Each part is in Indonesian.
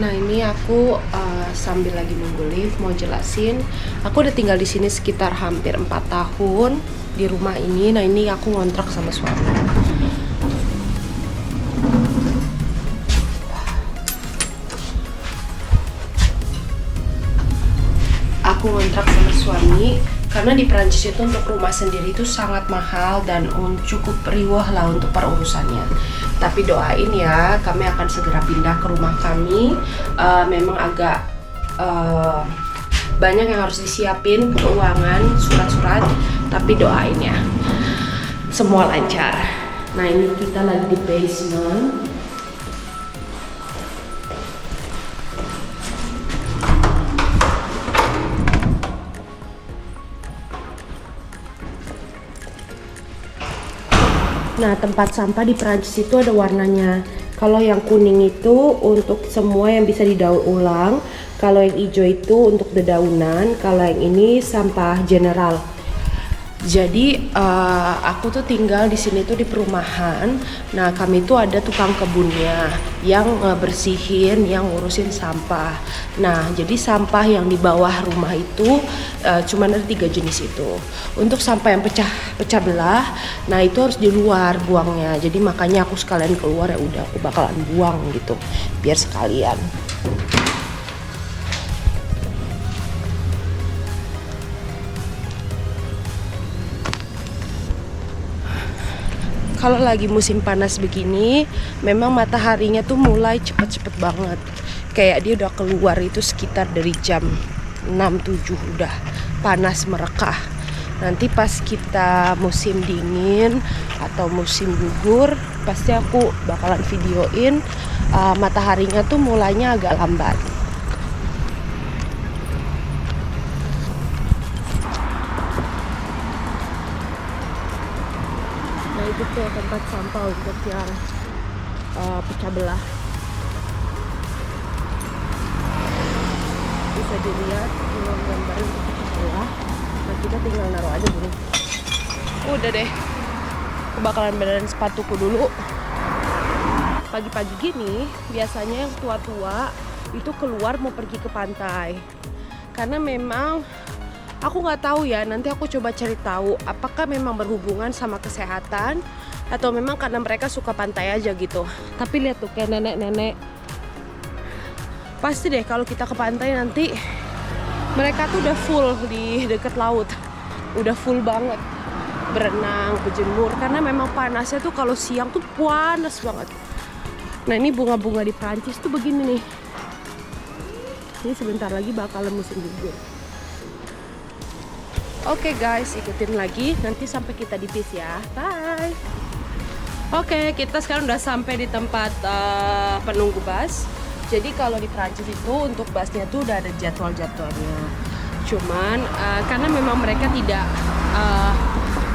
Nah ini aku sambil lagi nunggu lift mau jelasin. Aku udah tinggal di sini sekitar hampir 4 tahun di rumah ini. Nah ini aku ngontrak sama suami. Aku ngontrak sama suami karena di Prancis itu untuk rumah sendiri itu sangat mahal dan cukup riwah lah untuk perurusannya. Tapi doain ya, kami akan segera pindah ke rumah kami. Memang agak banyak yang harus disiapin, keuangan, surat-surat. Tapi doain ya, semua lancar. Nah ini kita lagi di basement. Nah, tempat sampah di Prancis itu ada warnanya. Kalau yang kuning itu untuk semua yang bisa didaur ulang. Kalau yang hijau itu untuk dedaunan. Kalau yang ini sampah general. Jadi aku tuh tinggal di sini tuh di perumahan. Nah kami tuh ada tukang kebunnya yang bersihin, yang ngurusin sampah. Nah jadi sampah yang di bawah rumah itu cuma ada 3 jenis itu. Untuk sampah yang pecah belah, nah itu harus di luar buangnya. Jadi makanya aku sekalian keluar ya udah aku bakalan buang gitu, biar sekalian. Kalau lagi musim panas begini, memang mataharinya tuh mulai cepet-cepet banget. Kayak dia udah keluar itu sekitar dari jam 6-7 udah panas merekah. Nanti pas kita musim dingin atau musim gugur, pasti aku bakalan videoin mataharinya tuh mulainya agak lambat. Nah itu tuh tempat sampah untuk yang pecah belah. Bisa dilihat dengan gambar untuk pecah belah. Nah kita tinggal naruh aja dulu. Udah deh, aku bakalan benerin sepatuku dulu. Pagi-pagi gini biasanya yang tua-tua itu keluar mau pergi ke pantai. Karena memang aku nggak tahu ya, nanti aku coba cari tahu apakah memang berhubungan sama kesehatan atau memang karena mereka suka pantai aja gitu. Tapi lihat tuh kayak nenek-nenek. Pasti deh kalau kita ke pantai nanti mereka tuh udah full di dekat laut. Udah full banget berenang, berjemur karena memang panasnya tuh kalau siang tuh panas banget. Nah, ini bunga-bunga di Prancis tuh begini nih. Ini sebentar lagi bakalan musim gugur. Oke guys, ikutin lagi nanti sampai kita di bis ya. Bye. Oke, kita sekarang udah sampai di tempat penunggu bus. Jadi kalau di Prancis itu untuk busnya tuh udah ada jadwal-jadwalnya. Cuman karena memang mereka tidak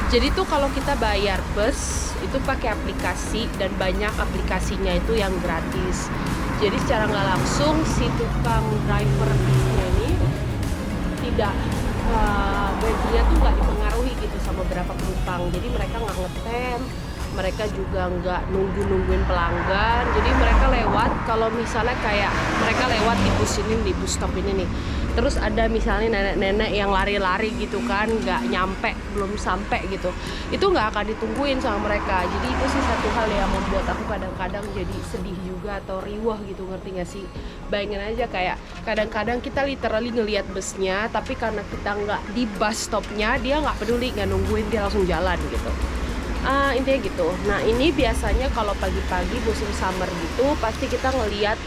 jadi tuh kalau kita bayar bus itu pakai aplikasi dan banyak aplikasinya itu yang gratis. Jadi secara nggak langsung si tukang driver busnya ini tidak gajinya tuh nggak dipengaruhi gitu sama berapa penumpang. Jadi mereka nggak ngetem, mereka juga nggak nungguin pelanggan. Jadi mereka lewat, kalau misalnya kayak mereka lewat di bus ini, di bus stop ini nih, terus ada misalnya nenek-nenek yang lari-lari gitu kan, nggak nyampe, belum sampai gitu, itu nggak akan ditungguin sama mereka. Jadi itu sih satu hal yang membuat aku kadang-kadang jadi sedih juga atau riwah gitu, ngerti nggak sih? Bayangin aja kayak kadang-kadang kita literally ngelihat busnya, tapi karena kita nggak di bus stopnya, dia nggak peduli, nggak nungguin, dia langsung jalan gitu. Intinya gitu. Nah ini biasanya kalau pagi-pagi musim summer gitu pasti kita ngelihat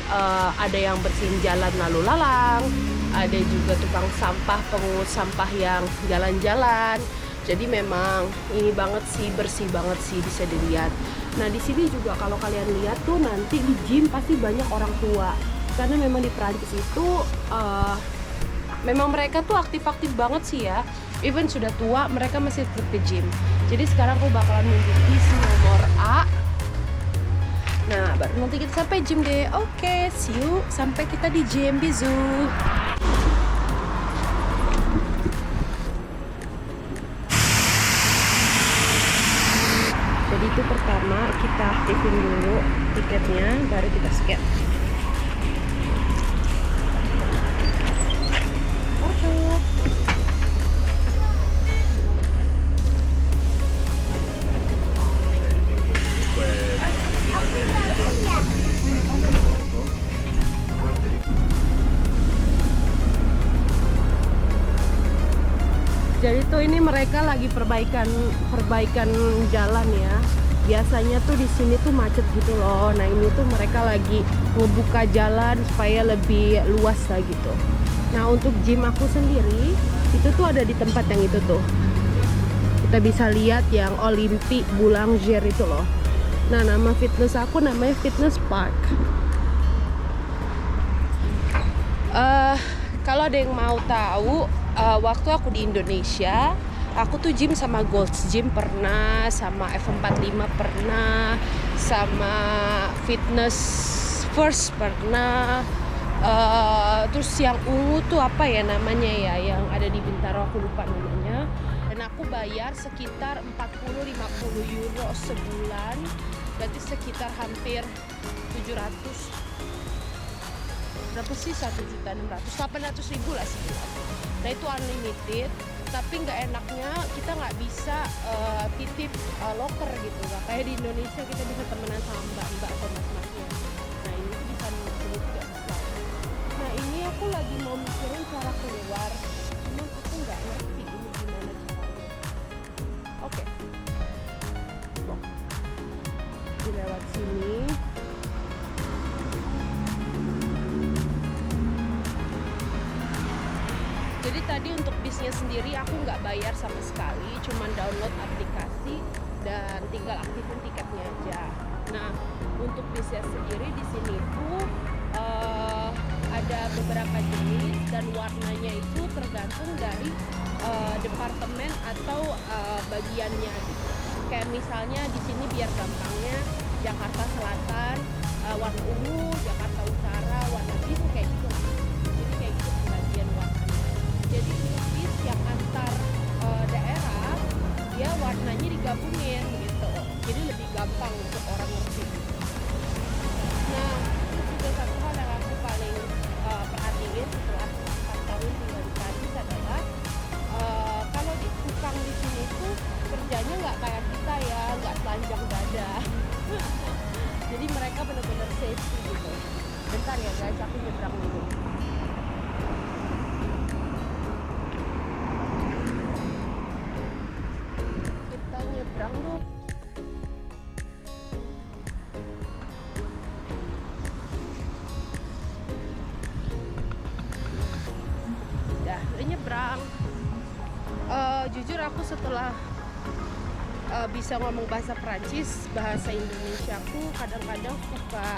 ada yang bersihin jalan lalu lalang, ada juga tukang sampah, pengungut sampah yang jalan-jalan. Jadi memang ini banget sih, bersih banget sih, bisa dilihat. Nah di sini juga kalau kalian lihat tuh nanti di gym pasti banyak orang tua, karena memang di Prancis itu memang mereka tuh aktif-aktif banget sih ya. Even sudah tua mereka masih tetap ke gym. Jadi sekarang aku bakalan nunggu bis nomor A. Nah baru nanti kita sampai gym deh. Oke, see you sampai kita di gym. Bizu. Jadi itu pertama kita aktifin dulu tiketnya, baru kita scan. Jadi tuh ini mereka lagi perbaikan jalan ya. Biasanya tuh di sini tuh macet gitu loh. Nah ini tuh mereka lagi ngebuka jalan supaya lebih luas lah gitu. Nah untuk gym aku sendiri itu tuh ada di tempat yang itu tuh. Kita bisa lihat yang Olympic Boulanger itu loh. Nah nama fitness aku namanya Fitness Park. Kalau ada yang mau tahu, waktu aku di Indonesia, aku tuh gym sama Gold's Gym pernah, sama F45 pernah, sama Fitness First pernah. Terus yang ungu tuh apa ya namanya ya, yang ada di Bintaro, aku lupa namanya. Dan aku bayar sekitar 40-50 euro sebulan, berarti sekitar hampir 700. Berapa sih, 1.600.000-800.000 lah sebulan. Nah itu unlimited, tapi nggak enaknya kita nggak bisa titip loker gitu, nggak kayak di Indonesia kita bisa temenan sama mbak-mbak atau mas-masnya. Nah ini tuh bisa sini tidak bisa. Nah ini aku lagi mau mikirin cara keluar, cuman aku nggak ngerti ini gimana caranya. Oke, di lewat sini. Jadi tadi untuk bisnya sendiri aku nggak bayar sama sekali, cuman download aplikasi dan tinggal aktifin tiketnya aja. Nah untuk bisnya sendiri di sini tuh ada beberapa jenis dan warnanya itu tergantung dari departemen atau bagiannya gitu. Kayak misalnya di sini biar gampangnya Jakarta Selatan warna ungu, Jakarta Utara warna biru kayak gitu. Jadi kayak gitu pembagian warnanya. Jadi untuk bis yang antar daerah dia warnanya digabungin gitu, jadi lebih gampang untuk orang ngerti. Nah itu juga satu hal yang aku paling perhatiin setelah 4 tahun tinggal di Paris adalah kalau di tukang di sini tuh kerjanya nggak kayak kita ya, nggak telanjang dada. Jadi mereka benar-benar safety gitu. Bentar ya guys, aku nyebrang dulu. Nyebrang dulu. Udah nyebrang. Jujur aku setelah bisa ngomong bahasa Prancis, bahasa Indonesia aku kadang-kadang suka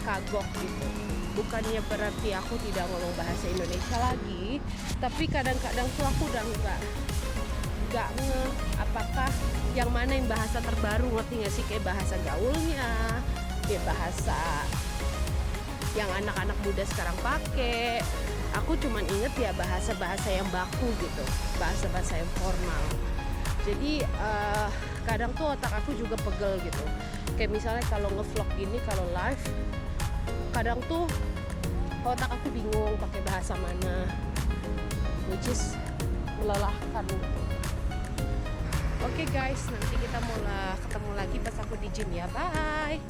kagok gitu. Bukannya berarti aku tidak ngomong bahasa Indonesia lagi, tapi kadang-kadang tuh aku udah nggak nge apakah yang mana yang bahasa terbaru, ngerti nggak sih, kayak bahasa gaulnya, kayak bahasa yang anak-anak muda sekarang pakai. Aku cuman inget ya bahasa-bahasa yang baku gitu, bahasa-bahasa yang formal. Jadi kadang tuh otak aku juga pegel gitu. Kayak misalnya kalau nge-vlog gini, kalau live, kadang tuh otak aku bingung pakai bahasa mana, which is melelahkan gitu. Oke guys, nanti kita mulai ketemu lagi pas aku di gym ya. Bye.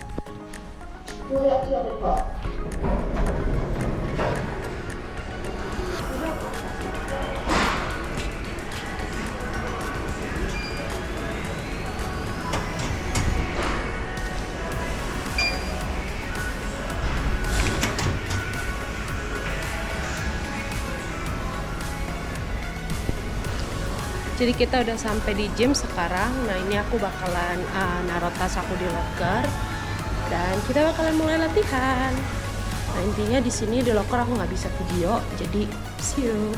Jadi kita udah sampai di gym sekarang. Nah ini aku bakalan naruh tas aku di locker dan kita bakalan mulai latihan. Nah intinya di sini di locker aku nggak bisa video, jadi see you.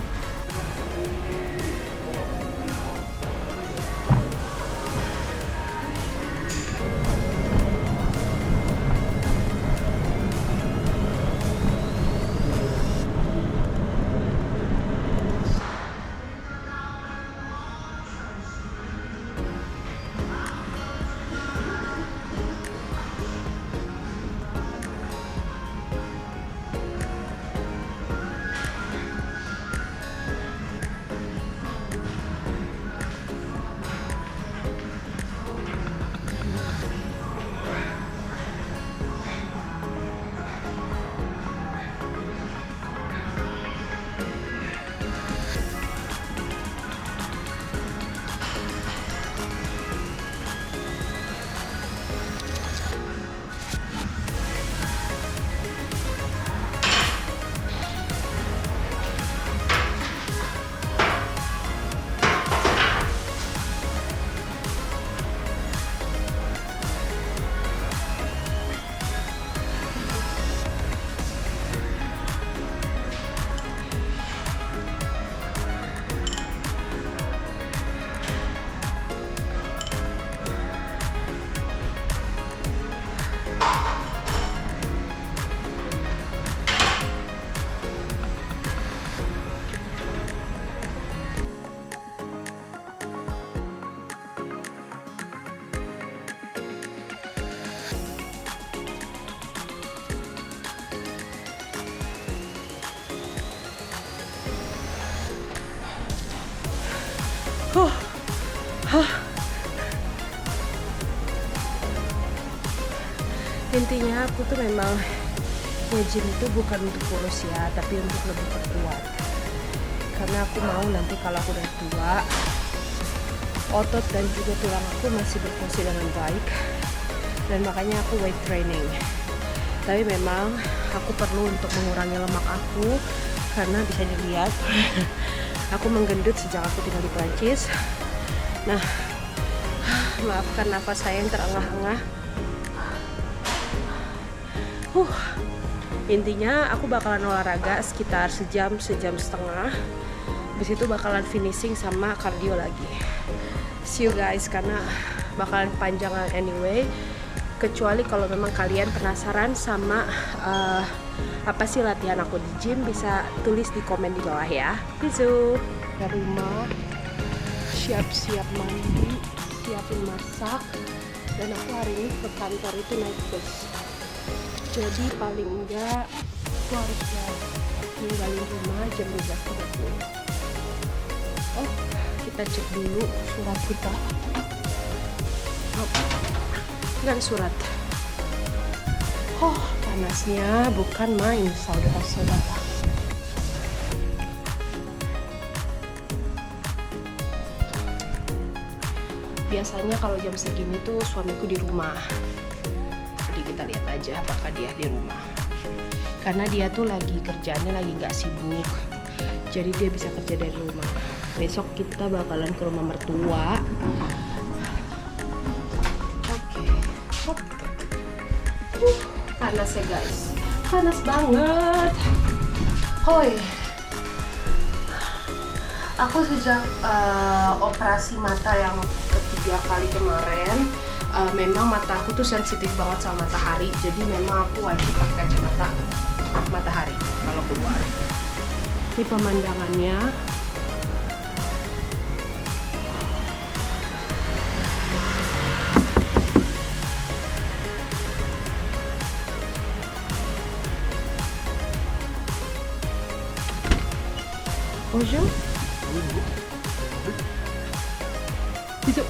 Huh. Huh. Intinya aku tuh memang nge-gym itu bukan untuk kurus ya, tapi untuk lebih perkuat. Karena aku mau nanti kalau aku udah tua, otot dan juga tulang aku masih berfungsi dengan baik. Dan makanya aku weight training. Tapi memang aku perlu untuk mengurangi lemak aku, karena bisa dilihat aku menggendut sejak aku tinggal di Prancis. Nah, maafkan nafas saya yang terengah-engah. Intinya aku bakalan olahraga sekitar sejam setengah. Habis itu bakalan finishing sama cardio lagi. See you guys, karena bakalan panjang anyway. Kecuali kalau memang kalian penasaran sama apa sih latihan aku di gym, bisa tulis di komen di bawah ya. Bisu. Dari rumah, siap-siap mandi, siapin masak. Dan aku hari ini ke kantor itu naik bus. Jadi paling enggak aku harus ninggalin rumah jam 12.30. Oh, kita cek dulu surat kita. Oh, dan surat. Oh, panasnya bukan main, saudara-saudara. Biasanya kalau jam segini tuh suamiku di rumah. Kita lihat aja apakah dia di rumah, karena dia tuh lagi kerjaannya lagi nggak sibuk, jadi dia bisa kerja dari rumah. Besok kita bakalan ke rumah mertua. Oke. Panas ya guys, panas banget. Hoi, aku sejak operasi mata yang ketiga kali kemarin, memang mata aku tuh sensitif banget sama matahari, jadi memang aku wajib pakai kacamata matahari kalau keluar. Ini pemandangannya. Bonjour. Bisous.